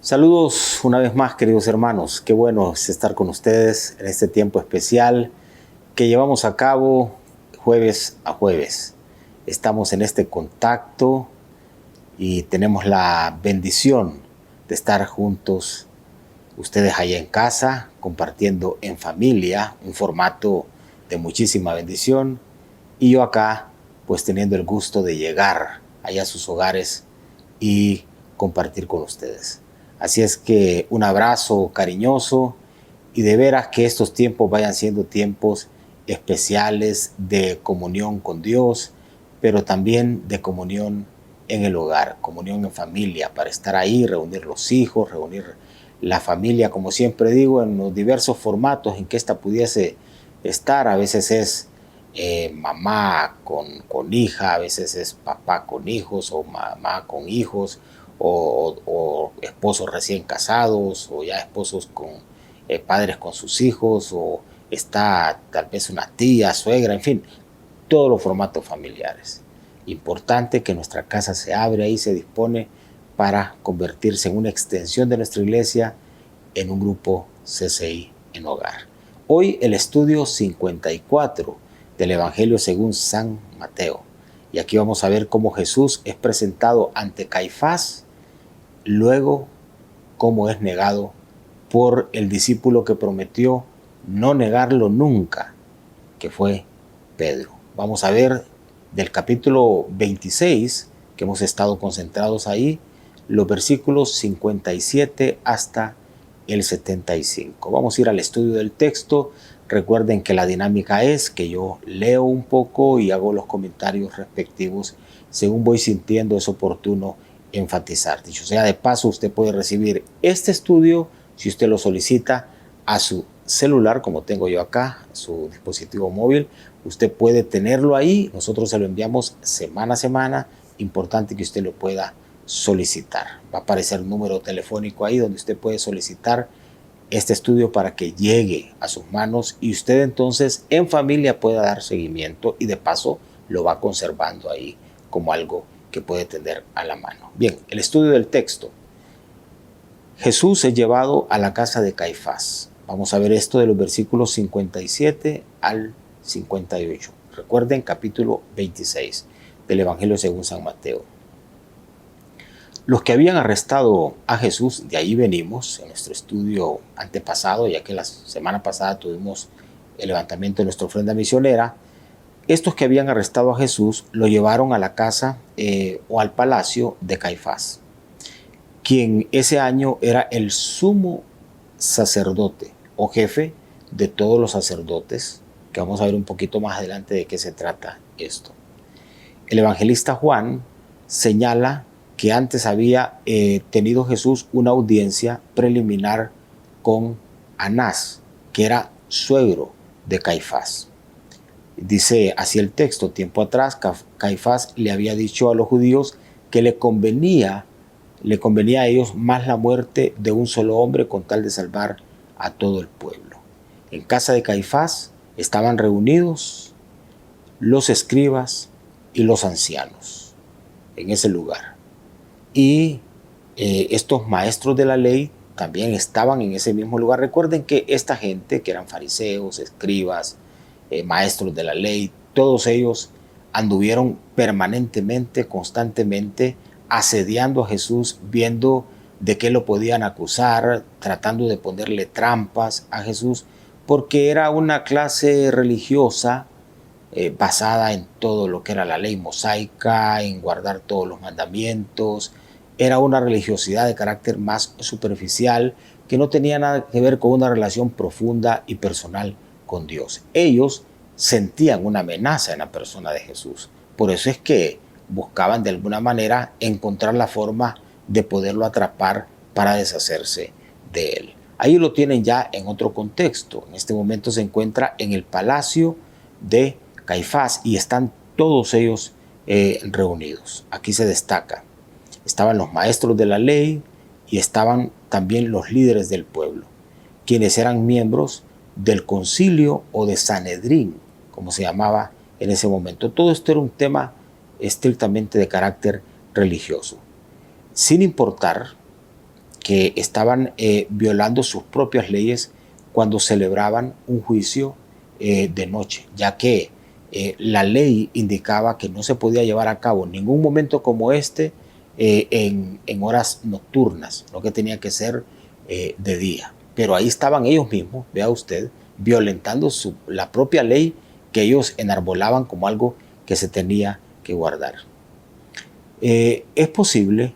Saludos una vez más, queridos hermanos. Qué bueno es estar con ustedes en este tiempo especial que llevamos a cabo jueves a jueves. Estamos en este contacto y tenemos la bendición de estar juntos, ustedes allá en casa, compartiendo en familia, un formato de muchísima bendición, y yo acá, pues teniendo el gusto de llegar allá a sus hogares y compartir con ustedes. Así es que un abrazo cariñoso y de veras que estos tiempos vayan siendo tiempos especiales de comunión con Dios, pero también de comunión en el hogar, comunión en familia, para estar ahí, reunir los hijos, reunir la familia, como siempre digo, en los diversos formatos en que ésta pudiese estar. A veces es mamá con hija, a veces es papá con hijos o mamá con hijos, o esposos recién casados, o ya esposos con padres con sus hijos, o está tal vez una tía, suegra, en fin, todos los formatos familiares. Importante que nuestra casa se abre ahí, se dispone para convertirse en una extensión de nuestra iglesia, en un grupo CCI en hogar. Hoy el estudio 54 del Evangelio según San Mateo. Y aquí vamos a ver cómo Jesús es presentado ante Caifás, luego cómo es negado por el discípulo que prometió no negarlo nunca, que fue Pedro. Vamos a ver del capítulo 26, que hemos estado concentrados ahí, los versículos 57 hasta el 75. Vamos a ir al estudio del texto. Recuerden que la dinámica es que yo leo un poco y hago los comentarios respectivos según voy sintiendo es oportuno enfatizar. Dicho sea de paso, usted puede recibir este estudio, si usted lo solicita, a su celular, como tengo yo acá, su dispositivo móvil. Usted puede tenerlo ahí, nosotros se lo enviamos semana a semana. Importante que usted lo pueda solicitar. Va a aparecer un número telefónico ahí donde usted puede solicitar este estudio para que llegue a sus manos y usted entonces en familia pueda dar seguimiento y de paso lo va conservando ahí como algo que puede tener a la mano. Bien, el estudio del texto. Jesús es llevado a la casa de Caifás. Vamos a ver esto de los versículos 57 al 58. Recuerden, capítulo 26 del Evangelio según San Mateo. Los que habían arrestado a Jesús, de ahí venimos en nuestro estudio antepasado, ya que la semana pasada tuvimos el levantamiento de nuestra ofrenda misionera. Estos que habían arrestado a Jesús lo llevaron a la casa o al palacio de Caifás, quien ese año era el sumo sacerdote o jefe de todos los sacerdotes, que vamos a ver un poquito más adelante de qué se trata esto. El evangelista Juan señala que antes había tenido Jesús una audiencia preliminar con Anás, que era suegro de Caifás. Dice así el texto: tiempo atrás Caifás le había dicho a los judíos que le convenía a ellos más la muerte de un solo hombre con tal de salvar a todo el pueblo. En casa de Caifás estaban reunidos los escribas y los ancianos en ese lugar. Y estos maestros de la ley también estaban en ese mismo lugar. Recuerden que esta gente, que eran fariseos, escribas, maestros de la ley, todos ellos anduvieron permanentemente, constantemente, asediando a Jesús, viendo de qué lo podían acusar, tratando de ponerle trampas a Jesús, porque era una clase religiosa basada en todo lo que era la ley mosaica, en guardar todos los mandamientos. Era una religiosidad de carácter más superficial que no tenía nada que ver con una relación profunda y personal con Dios. Ellos sentían una amenaza en la persona de Jesús. Por eso es que buscaban de alguna manera encontrar la forma de poderlo atrapar para deshacerse de él. Ahí lo tienen ya en otro contexto. En este momento se encuentra en el palacio de Caifás y están todos ellos reunidos. Aquí se destaca: estaban los maestros de la ley y estaban también los líderes del pueblo, quienes eran miembros del concilio o de Sanedrín, como se llamaba en ese momento. Todo esto era un tema estrictamente de carácter religioso. Sin importar que estaban violando sus propias leyes cuando celebraban un juicio de noche, ya que la ley indicaba que no se podía llevar a cabo ningún momento como este en horas nocturnas, lo que tenía que ser de día. Pero ahí estaban ellos mismos, vea usted, violentando la propia ley que ellos enarbolaban como algo que se tenía que guardar. Es posible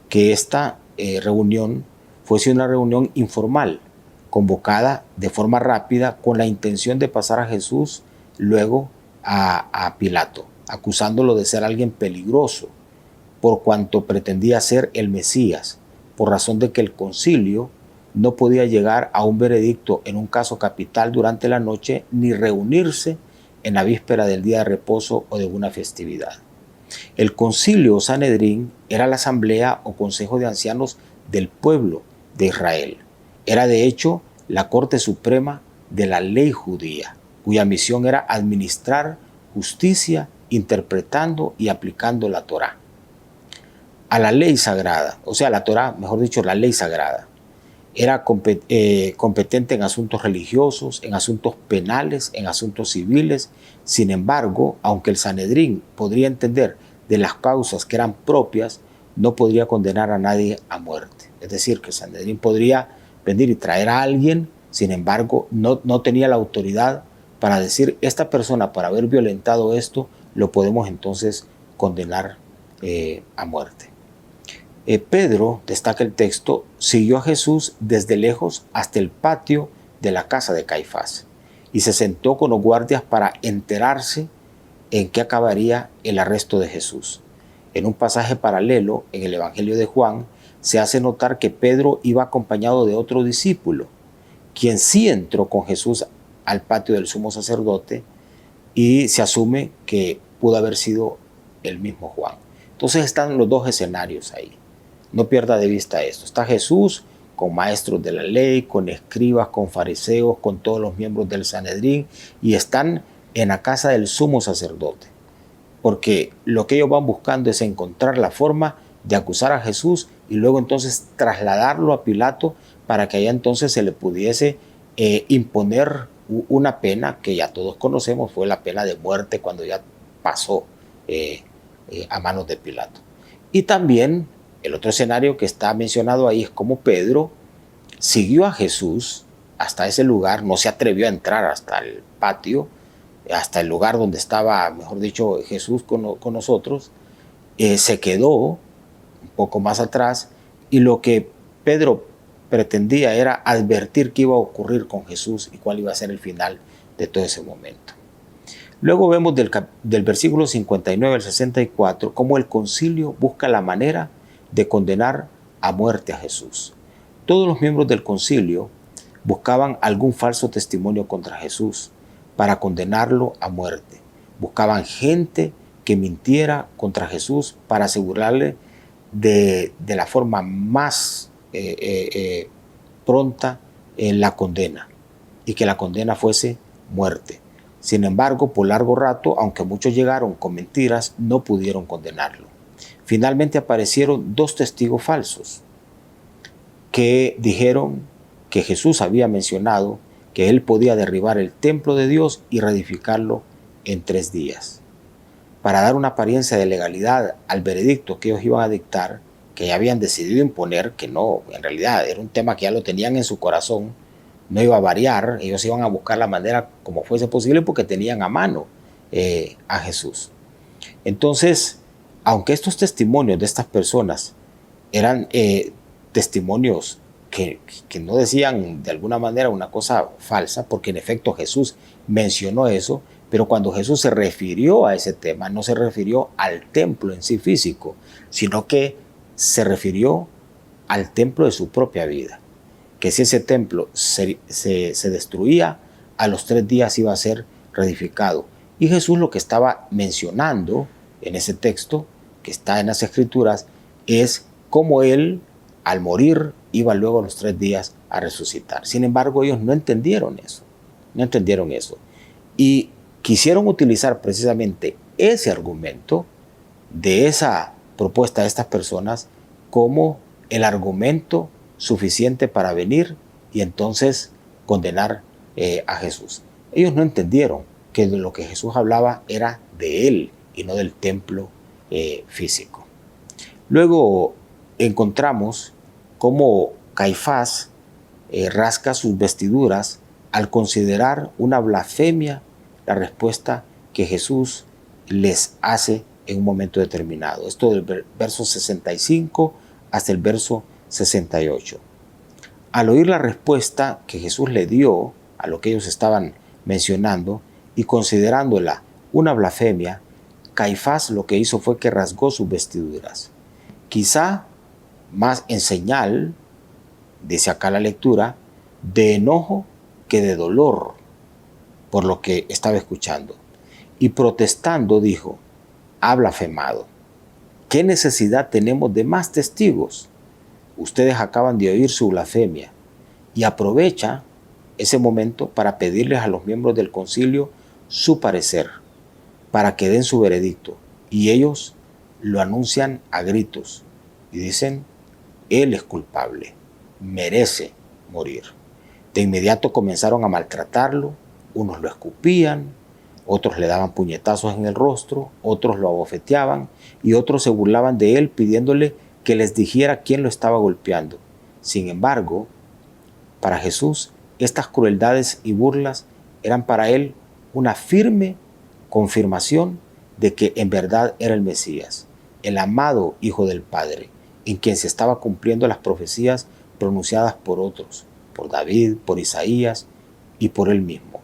que esta reunión fuese una reunión informal, convocada de forma rápida con la intención de pasar a Jesús luego a Pilato, acusándolo de ser alguien peligroso, por cuanto pretendía ser el Mesías, por razón de que el concilio no podía llegar a un veredicto en un caso capital durante la noche ni reunirse en la víspera del día de reposo o de una festividad. El concilio Sanedrín era la asamblea o consejo de ancianos del pueblo de Israel. Era de hecho la corte suprema de la ley judía, cuya misión era administrar justicia interpretando y aplicando la Torá. A la ley sagrada, o sea, la Torá, mejor dicho, la ley sagrada. Era competente en asuntos religiosos, en asuntos penales, en asuntos civiles. Sin embargo, aunque el Sanedrín podría entender de las causas que eran propias, no podría condenar a nadie a muerte. Es decir, que el Sanedrín podría venir y traer a alguien, sin embargo, no tenía la autoridad para decir, esta persona por haber violentado esto, lo podemos entonces condenar a muerte. Pedro, destaca el texto, siguió a Jesús desde lejos hasta el patio de la casa de Caifás y se sentó con los guardias para enterarse en qué acabaría el arresto de Jesús. En un pasaje paralelo en el Evangelio de Juan se hace notar que Pedro iba acompañado de otro discípulo, quien sí entró con Jesús al patio del sumo sacerdote, y se asume que pudo haber sido el mismo Juan. Entonces están los dos escenarios ahí. No pierda de vista esto. Está Jesús con maestros de la ley, con escribas, con fariseos, con todos los miembros del Sanedrín, y están en la casa del sumo sacerdote. Porque lo que ellos van buscando es encontrar la forma de acusar a Jesús y luego entonces trasladarlo a Pilato para que allá entonces se le pudiese imponer una pena que ya todos conocemos, fue la pena de muerte cuando ya pasó a manos de Pilato. Y también el otro escenario que está mencionado ahí es como Pedro siguió a Jesús hasta ese lugar, no se atrevió a entrar hasta el patio, hasta el lugar donde estaba, mejor dicho, Jesús con nosotros, se quedó un poco más atrás, y lo que Pedro pretendía era advertir qué iba a ocurrir con Jesús y cuál iba a ser el final de todo ese momento. Luego vemos del versículo 59 al 64 cómo el concilio busca la manera de condenar a muerte a Jesús. Todos los miembros del concilio buscaban algún falso testimonio contra Jesús para condenarlo a muerte. Buscaban gente que mintiera contra Jesús para asegurarle de la forma más pronta la condena, y que la condena fuese muerte. Sin embargo, por largo rato, aunque muchos llegaron con mentiras, no pudieron condenarlo. Finalmente aparecieron dos testigos falsos que dijeron que Jesús había mencionado que él podía derribar el templo de Dios y reedificarlo en 3 días. Para dar una apariencia de legalidad al veredicto que ellos iban a dictar, que ya habían decidido imponer, que no, en realidad era un tema que ya lo tenían en su corazón, no iba a variar, ellos iban a buscar la manera como fuese posible porque tenían a mano a Jesús. Entonces, aunque estos testimonios de estas personas eran testimonios que no decían de alguna manera una cosa falsa, porque en efecto Jesús mencionó eso, pero cuando Jesús se refirió a ese tema, no se refirió al templo en sí físico, sino que se refirió al templo de su propia vida, que si ese templo se destruía, a los 3 días iba a ser reedificado. Y Jesús lo que estaba mencionando en ese texto que está en las Escrituras es cómo él, al morir, iba luego a los 3 días a resucitar. Sin embargo, ellos no entendieron eso. No entendieron eso. Y quisieron utilizar precisamente ese argumento de esa propuesta de estas personas como el argumento suficiente para venir y entonces condenar a Jesús. Ellos no entendieron que de lo que Jesús hablaba era de él y no del templo físico. Luego encontramos cómo Caifás rasca sus vestiduras al considerar una blasfemia la respuesta que Jesús les hace en un momento determinado. Esto del verso 65 hasta el verso 68. Al oír la respuesta que Jesús le dio a lo que ellos estaban mencionando y considerándola una blasfemia, Caifás lo que hizo fue que rasgó sus vestiduras. Quizá más en señal, dice acá la lectura, de enojo que de dolor por lo que estaba escuchando. Y protestando dijo: ha blasfemado. ¿Qué necesidad tenemos de más testigos? Ustedes acaban de oír su blasfemia. Y aprovecha ese momento para pedirles a los miembros del concilio su parecer, para que den su veredicto. Y ellos lo anuncian a gritos y dicen: él es culpable, merece morir. De inmediato comenzaron a maltratarlo, unos lo escupían, otros le daban puñetazos en el rostro, otros lo abofeteaban y otros se burlaban de él pidiéndole que les dijera quién lo estaba golpeando. Sin embargo, para Jesús, estas crueldades y burlas eran para él una firme confirmación de que en verdad era el Mesías, el amado Hijo del Padre, en quien se estaba cumpliendo las profecías pronunciadas por otros, por David, por Isaías y por él mismo.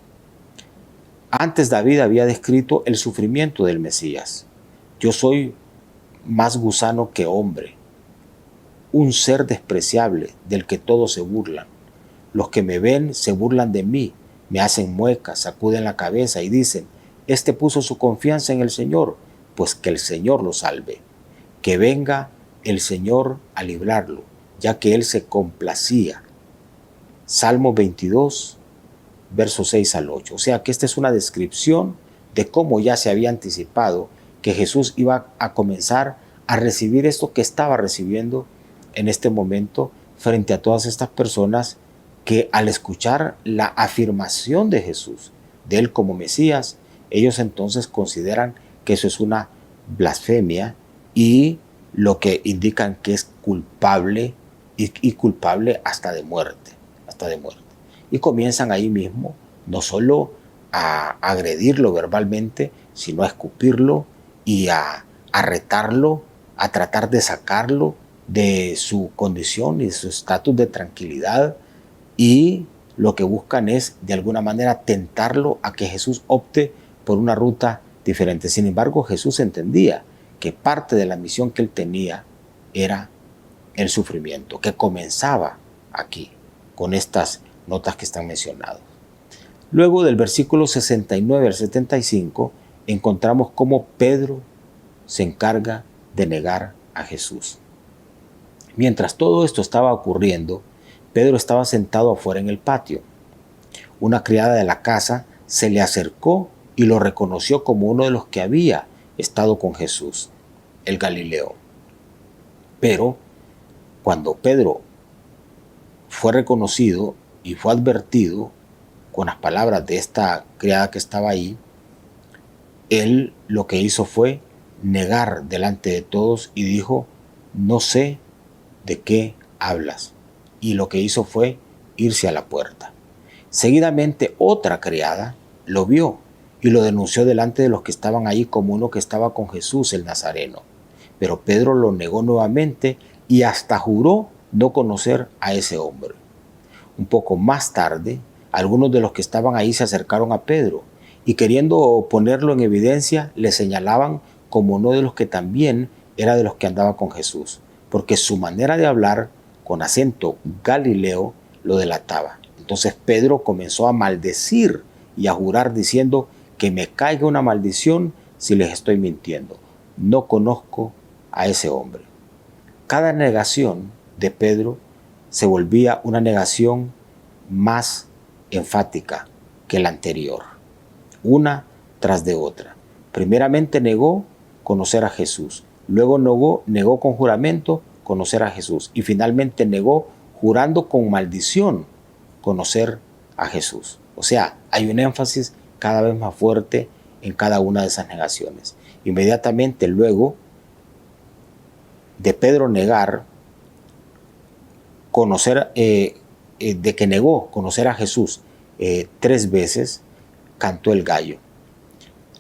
Antes David había descrito el sufrimiento del Mesías. Yo soy más gusano que hombre, un ser despreciable del que todos se burlan. Los que me ven se burlan de mí, me hacen muecas, sacuden la cabeza y dicen: este puso su confianza en el Señor, pues que el Señor lo salve. Que venga el Señor a librarlo, ya que Él se complacía. Salmo 22, versos 6 al 8. O sea que esta es una descripción de cómo ya se había anticipado que Jesús iba a comenzar a recibir esto que estaba recibiendo en este momento frente a todas estas personas que al escuchar la afirmación de Jesús, de Él como Mesías, ellos entonces consideran que eso es una blasfemia y lo que indican que es culpable y culpable hasta de muerte, Y comienzan ahí mismo no solo a agredirlo verbalmente, sino a escupirlo y a retarlo, a tratar de sacarlo de su condición y de su estatus de tranquilidad, y lo que buscan es de alguna manera tentarlo a que Jesús opte por una ruta diferente. Sin embargo, Jesús entendía que parte de la misión que él tenía era el sufrimiento, que comenzaba aquí, con estas notas que están mencionadas. Luego del versículo 69 al 75, encontramos cómo Pedro se encarga de negar a Jesús. Mientras todo esto estaba ocurriendo, Pedro estaba sentado afuera en el patio. Una criada de la casa se le acercó y lo reconoció como uno de los que había estado con Jesús, el Galileo. Pero cuando Pedro fue reconocido y fue advertido con las palabras de esta criada que estaba ahí, él lo que hizo fue negar delante de todos y dijo: no sé de qué hablas. Y lo que hizo fue irse a la puerta. Seguidamente otra criada lo vio y lo denunció delante de los que estaban ahí como uno que estaba con Jesús el Nazareno. Pero Pedro lo negó nuevamente y hasta juró no conocer a ese hombre. Un poco más tarde, algunos de los que estaban ahí se acercaron a Pedro y, queriendo ponerlo en evidencia, le señalaban como uno de los que también era de los que andaba con Jesús, porque su manera de hablar con acento galileo lo delataba. Entonces Pedro comenzó a maldecir y a jurar diciendo: que me caiga una maldición si les estoy mintiendo. No conozco a ese hombre. Cada negación de Pedro se volvía una negación más enfática que la anterior, una tras de otra. Primeramente negó conocer a Jesús, luego negó con juramento conocer a Jesús y finalmente negó jurando con maldición conocer a Jesús. O sea, hay un énfasis cada vez más fuerte en cada una de esas negaciones. Inmediatamente luego de Pedro negar conocer, de que negó conocer a Jesús 3 veces, cantó el gallo.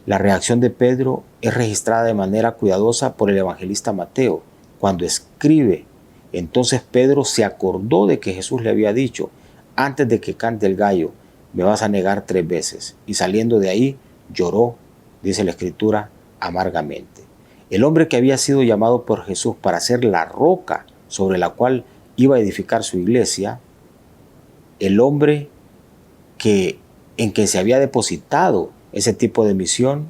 La reacción de Pedro es registrada de manera cuidadosa por el evangelista Mateo, cuando escribe: entonces Pedro se acordó de que Jesús le había dicho: antes de que cante el gallo, me vas a negar 3 veces. Y saliendo de ahí, lloró, dice la Escritura, amargamente. El hombre que había sido llamado por Jesús para ser la roca sobre la cual iba a edificar su iglesia, el hombre en que se había depositado ese tipo de misión,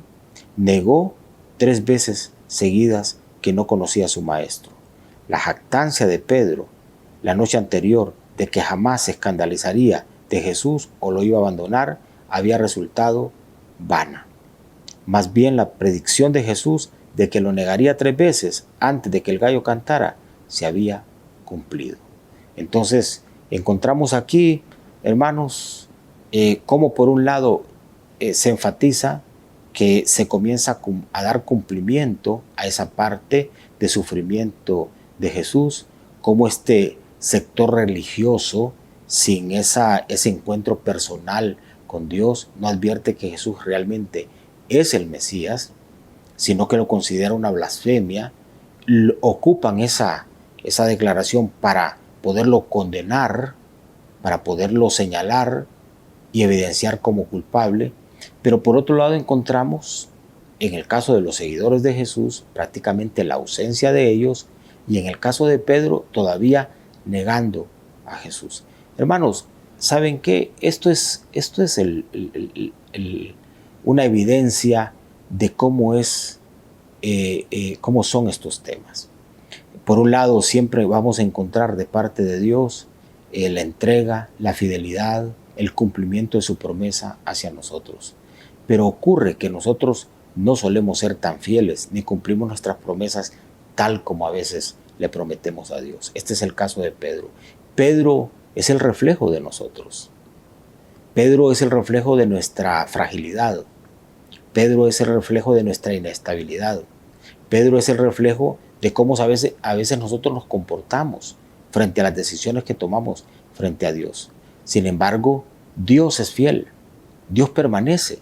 negó 3 veces seguidas que no conocía a su maestro. La jactancia de Pedro la noche anterior de que jamás se escandalizaría de Jesús o lo iba a abandonar había resultado vana. Más bien la predicción de Jesús de que lo negaría 3 veces antes de que el gallo cantara se había cumplido. Entonces encontramos aquí, hermanos, cómo por un lado se enfatiza que se comienza a dar cumplimiento a esa parte de sufrimiento de Jesús, como este sector religioso, sin ese encuentro personal con Dios, no advierte que Jesús realmente es el Mesías, sino que lo considera una blasfemia. Ocupan esa declaración para poderlo condenar, para poderlo señalar y evidenciar como culpable. Pero por otro lado encontramos, en el caso de los seguidores de Jesús, prácticamente la ausencia de ellos, y en el caso de Pedro, todavía negando a Jesús. Hermanos, ¿saben qué? Esto es una evidencia de cómo son estos temas. Por un lado, siempre vamos a encontrar de parte de Dios la entrega, la fidelidad, el cumplimiento de su promesa hacia nosotros. Pero ocurre que nosotros no solemos ser tan fieles ni cumplimos nuestras promesas tal como a veces le prometemos a Dios. Este es el caso de Pedro. Pedro es el reflejo de nosotros. Pedro es el reflejo de nuestra fragilidad. Pedro es el reflejo de nuestra inestabilidad. Pedro es el reflejo de cómo a veces nosotros nos comportamos frente a las decisiones que tomamos frente a Dios. Sin embargo, Dios es fiel. Dios permanece.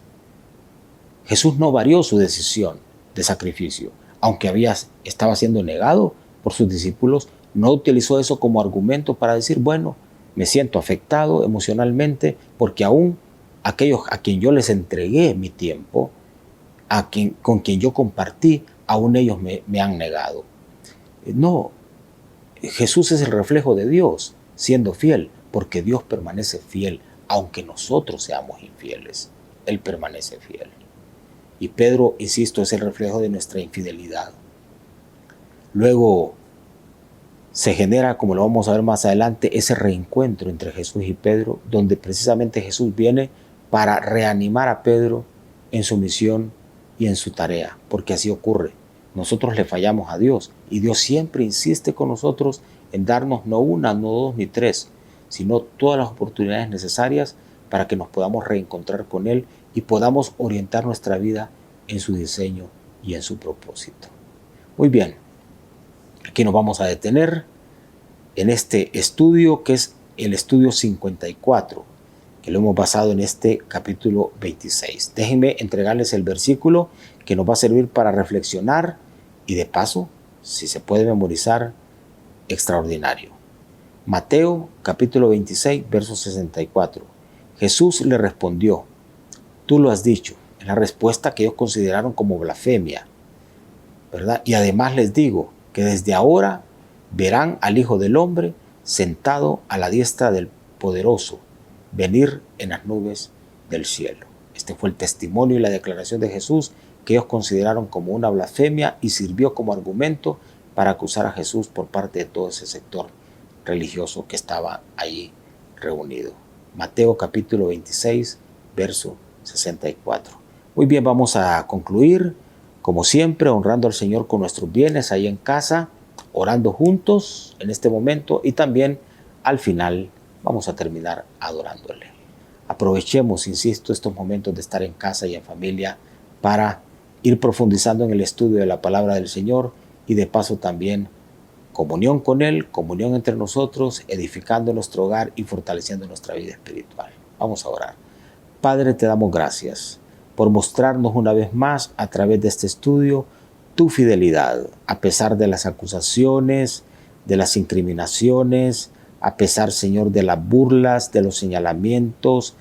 Jesús no varió su decisión de sacrificio. Aunque estaba siendo negado por sus discípulos, no utilizó eso como argumento para decir, bueno, me siento afectado emocionalmente porque aún aquellos a quien yo les entregué mi tiempo, con quien yo compartí, aún ellos me han negado. No, Jesús es el reflejo de Dios, siendo fiel, porque Dios permanece fiel, aunque nosotros seamos infieles. Él permanece fiel. Y Pedro, insisto, es el reflejo de nuestra infidelidad. Luego se genera, como lo vamos a ver más adelante, ese reencuentro entre Jesús y Pedro, donde precisamente Jesús viene para reanimar a Pedro en su misión y en su tarea, porque así ocurre. Nosotros le fallamos a Dios y Dios siempre insiste con nosotros en darnos no una, no dos, ni 3, sino todas las oportunidades necesarias para que nos podamos reencontrar con Él y podamos orientar nuestra vida en su diseño y en su propósito. Muy bien, aquí nos vamos a detener en este estudio que es el estudio 54, que lo hemos basado en este capítulo 26. Déjenme entregarles el versículo que nos va a servir para reflexionar y de paso, si se puede memorizar, extraordinario. Mateo capítulo 26, verso 64. Jesús le respondió, tú lo has dicho. Es la respuesta que ellos consideraron como blasfemia, ¿verdad? Y además les digo que desde ahora verán al Hijo del Hombre sentado a la diestra del Poderoso, venir en las nubes del cielo. Este fue el testimonio y la declaración de Jesús que ellos consideraron como una blasfemia y sirvió como argumento para acusar a Jesús por parte de todo ese sector religioso que estaba ahí reunido. Mateo capítulo 26, verso 64. Muy bien, vamos a concluir, como siempre, honrando al Señor con nuestros bienes ahí en casa, orando juntos en este momento y también al final vamos a terminar adorándole. Aprovechemos, insisto, estos momentos de estar en casa y en familia para ir profundizando en el estudio de la palabra del Señor y de paso también comunión con Él, comunión entre nosotros, edificando nuestro hogar y fortaleciendo nuestra vida espiritual. Vamos a orar. Padre, te damos gracias por mostrarnos una vez más a través de este estudio tu fidelidad, a pesar de las acusaciones, de las incriminaciones, a pesar, Señor, de las burlas, de los señalamientos,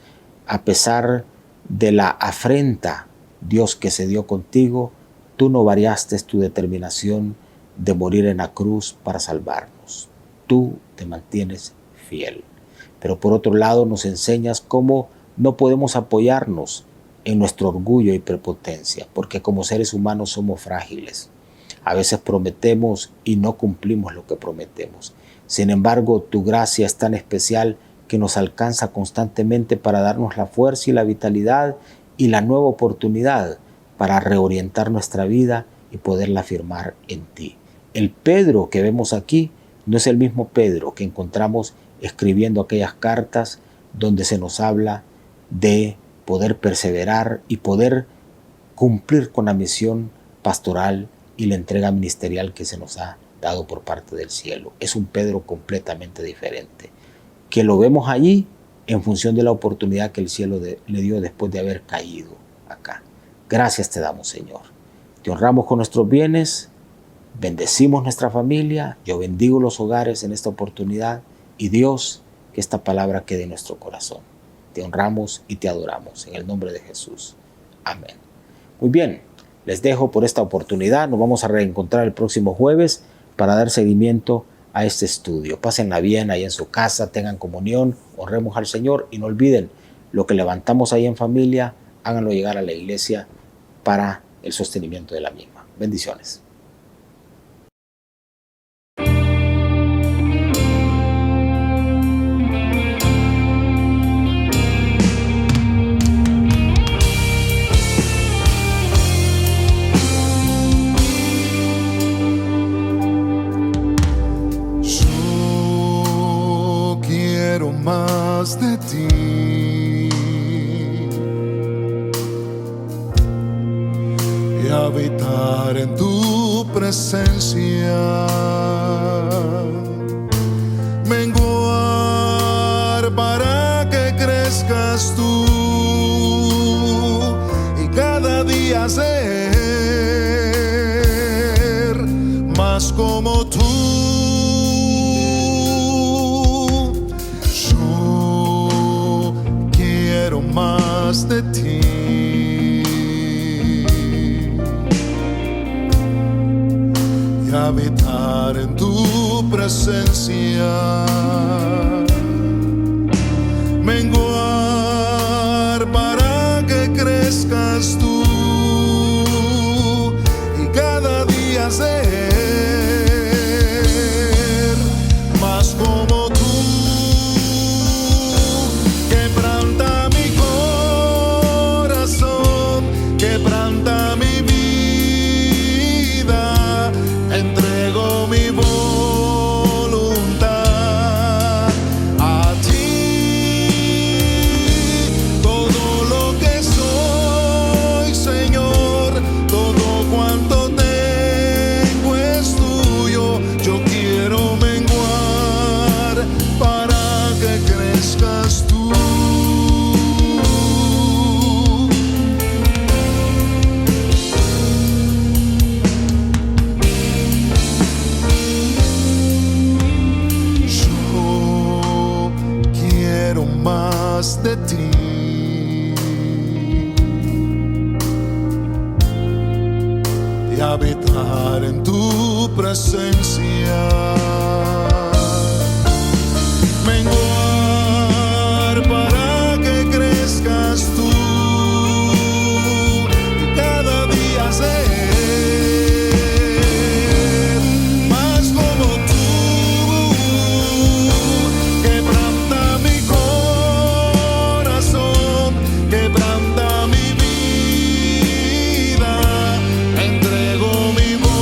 a pesar de la afrenta, Dios, que se dio contigo, tú no variaste tu determinación de morir en la cruz para salvarnos. Tú te mantienes fiel. Pero por otro lado nos enseñas cómo no podemos apoyarnos en nuestro orgullo y prepotencia, porque como seres humanos somos frágiles. A veces prometemos y no cumplimos lo que prometemos. Sin embargo, tu gracia es tan especial que nos alcanza constantemente para darnos la fuerza y la vitalidad y la nueva oportunidad para reorientar nuestra vida y poderla firmar en ti. El Pedro que vemos aquí no es el mismo Pedro que encontramos escribiendo aquellas cartas donde se nos habla de poder perseverar y poder cumplir con la misión pastoral y la entrega ministerial que se nos ha dado por parte del cielo. Es un Pedro completamente diferente, que lo vemos allí en función de la oportunidad que el cielo le dio después de haber caído acá. Gracias te damos, Señor. Te honramos con nuestros bienes, bendecimos nuestra familia, yo bendigo los hogares en esta oportunidad y Dios, que esta palabra quede en nuestro corazón. Te honramos y te adoramos en el nombre de Jesús. Amén. Muy bien, les dejo por esta oportunidad. Nos vamos a reencontrar el próximo jueves para dar seguimiento a este estudio. Pásenla bien ahí en su casa, tengan comunión, honremos al Señor y no olviden lo que levantamos ahí en familia, háganlo llegar a la iglesia para el sostenimiento de la misma. Bendiciones. Más de ti y habitar en tu presencia, menguar para que crezcas tú y cada día ser más como tú. Más de ti y habitar en tu presencia, menguar para que crezcas tú y cada día ser más como tú. Quebranta mi vida, entrego mi voluntad a ti. Todo lo que soy, Señor, todo cuanto tengo es tuyo. Yo quiero menguar para que crezcas tú. Más de ti y habitar en tu presencia, menguar para que crezcas tú y cada día ser más como tú. Quebranta mi quebranta mi vida, entrego mi voluntad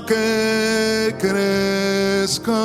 que crezcas.